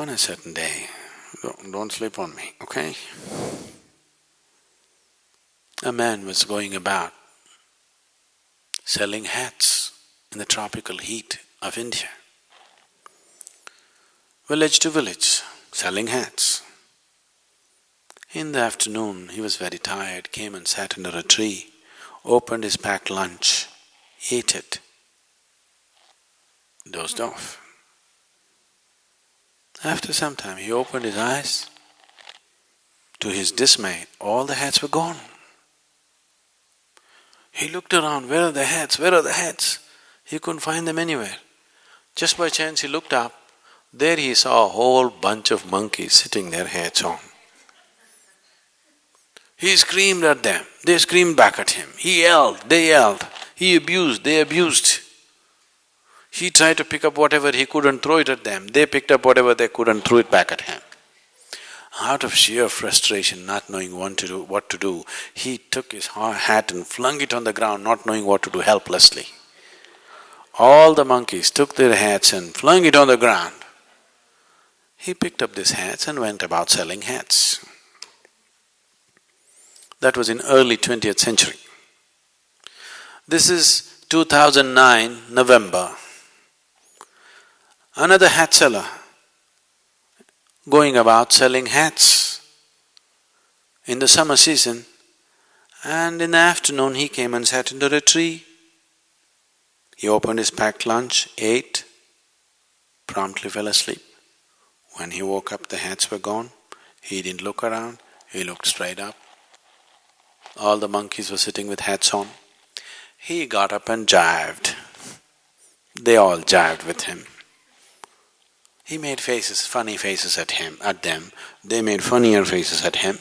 On a certain day, don't sleep on me, okay? A man was going about selling hats in the tropical heat of India. Village to village, selling hats. In the afternoon, he was very tired, came and sat under a tree, opened his packed lunch, ate it, dozed off. After some time, he opened his eyes. To his dismay, all the hats were gone. He looked around, where are the hats, where are the hats? He couldn't find them anywhere. Just by chance he looked up, there he saw a whole bunch of monkeys sitting their hats on. He screamed at them, they screamed back at him. He yelled, they yelled. He abused, they abused. He tried to pick up whatever he couldn't, throw it at them. They picked up whatever they couldn't, threw it back at him. Out of sheer frustration, not knowing what to do, he took his hat and flung it on the ground, not knowing what to do, helplessly. All the monkeys took their hats and flung it on the ground. He picked up these hats and went about selling hats. That was in early 20th century. This is 2009, November. Another hat seller going about selling hats in the summer season, and in the afternoon he came and sat under a tree. He opened his packed lunch, ate, promptly fell asleep. When he woke up, the hats were gone. He didn't look around, he looked straight up. All the monkeys were sitting with hats on. He got up and jived. They all jived with him. He made faces, funny faces at them. They made funnier faces at him.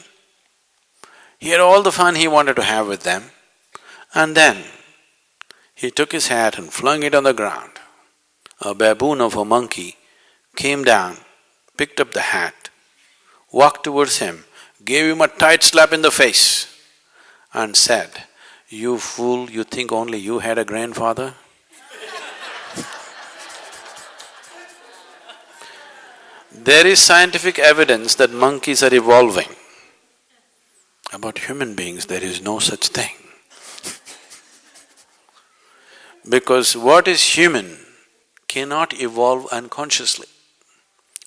He had all the fun he wanted to have with them. And then he took his hat and flung it on the ground. A baboon of a monkey came down, picked up the hat, walked towards him, gave him a tight slap in the face and said, "You fool, you think only you had a grandfather?" There is scientific evidence that monkeys are evolving. About human beings, there is no such thing. Because what is human cannot evolve unconsciously.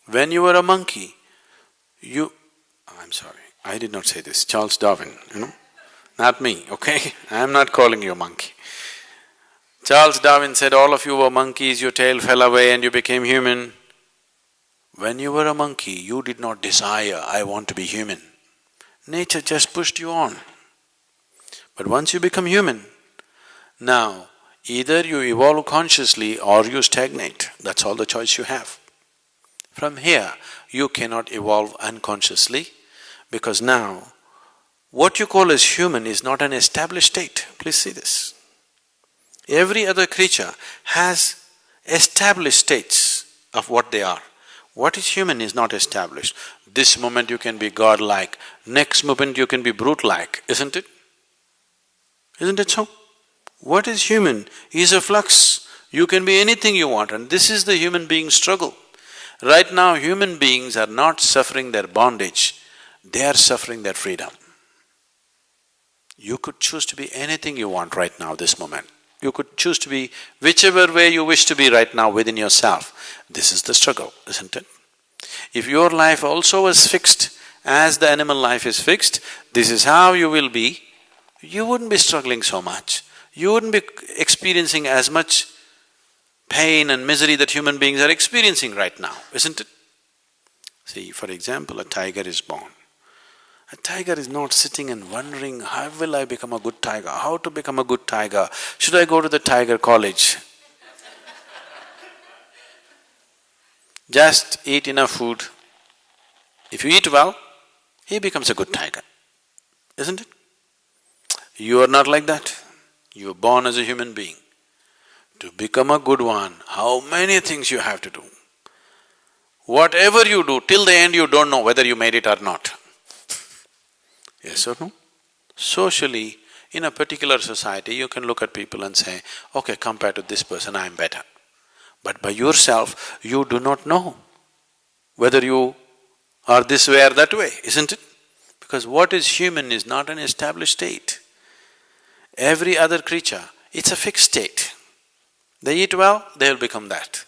When you were a monkey, I'm sorry, I did not say this, Charles Darwin, not me, okay? I am not calling you a monkey. Charles Darwin said, all of you were monkeys, your tail fell away and you became human. When you were a monkey, you did not desire, I want to be human. Nature just pushed you on. But once you become human, now either you evolve consciously or you stagnate, that's all the choice you have. From here, you cannot evolve unconsciously because now what you call as human is not an established state. Please see this. Every other creature has established states of what they are. What is human is not established. This moment you can be godlike, next moment you can be brute-like, isn't it? Isn't it so? What is human is a flux. You can be anything you want, and this is the human being struggle. Right now, human beings are not suffering their bondage, they are suffering their freedom. You could choose to be anything you want right now, this moment. You could choose to be whichever way you wish to be right now within yourself. This is the struggle, isn't it? If your life also was fixed as the animal life is fixed, this is how you will be, you wouldn't be struggling so much. You wouldn't be experiencing as much pain and misery that human beings are experiencing right now, isn't it? See, for example, a tiger is born. A tiger is not sitting and wondering, how will I become a good tiger? How to become a good tiger? Should I go to the tiger college? Just eat enough food. If you eat well, he becomes a good tiger, isn't it? You are not like that. You are born as a human being. To become a good one, how many things you have to do. Whatever you do, till the end you don't know whether you made it or not. Yes or no? Socially, in a particular society, you can look at people and say, okay, compared to this person, I am better. But by yourself, you do not know. whether you are this way or that way, isn't it? Because what is human is not an established state. Every other creature, it's a fixed state. They eat well, they'll become that.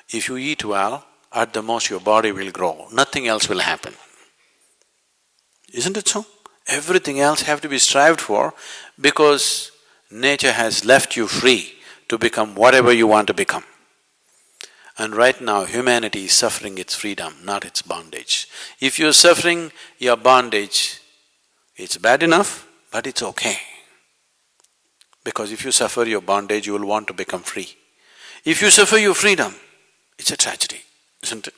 If you eat well, at the most your body will grow, nothing else will happen. Isn't it so? Everything else have to be strived for because nature has left you free to become whatever you want to become. And right now, humanity is suffering its freedom, not its bondage. If you're suffering your bondage, it's bad enough, but it's okay. Because if you suffer your bondage, you will want to become free. If you suffer your freedom, it's a tragedy, isn't it?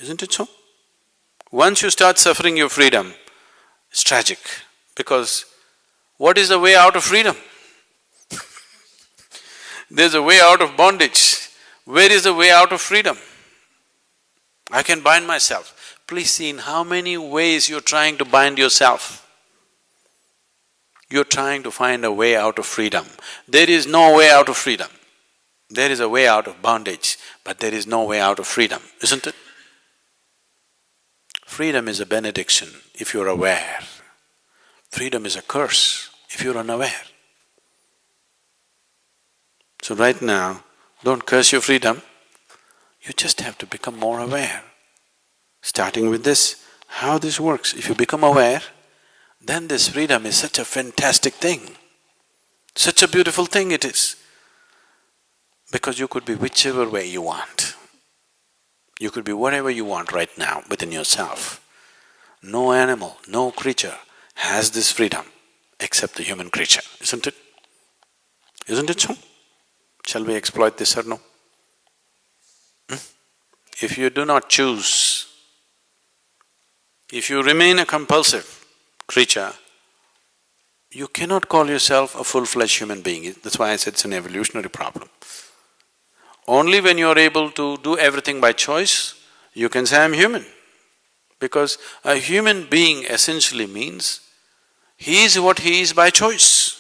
Isn't it so? Once you start suffering your freedom, it's tragic, because what is the way out of freedom? There's a way out of bondage. Where is the way out of freedom? I can bind myself. Please see in how many ways you're trying to bind yourself. You're trying to find a way out of freedom. There is no way out of freedom. There is a way out of bondage, but there is no way out of freedom, isn't it? Freedom is a benediction if you're aware. Freedom is a curse if you're unaware. So right now, don't curse your freedom, you just have to become more aware. Starting with this, how this works. If you become aware, then this freedom is such a fantastic thing. Such a beautiful thing it is. Because you could be whichever way you want. You could be whatever you want right now within yourself. No animal, no creature has this freedom except the human creature, isn't it? Isn't it so? Shall we exploit this or no? If you do not choose, if you remain a compulsive creature, you cannot call yourself a full-fledged human being. That's why I said it's an evolutionary problem. Only when you're able to do everything by choice, you can say, I'm human. Because a human being essentially means he is what he is by choice.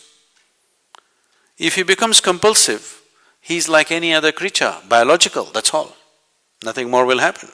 If he becomes compulsive, he's like any other creature, biological, that's all. Nothing more will happen.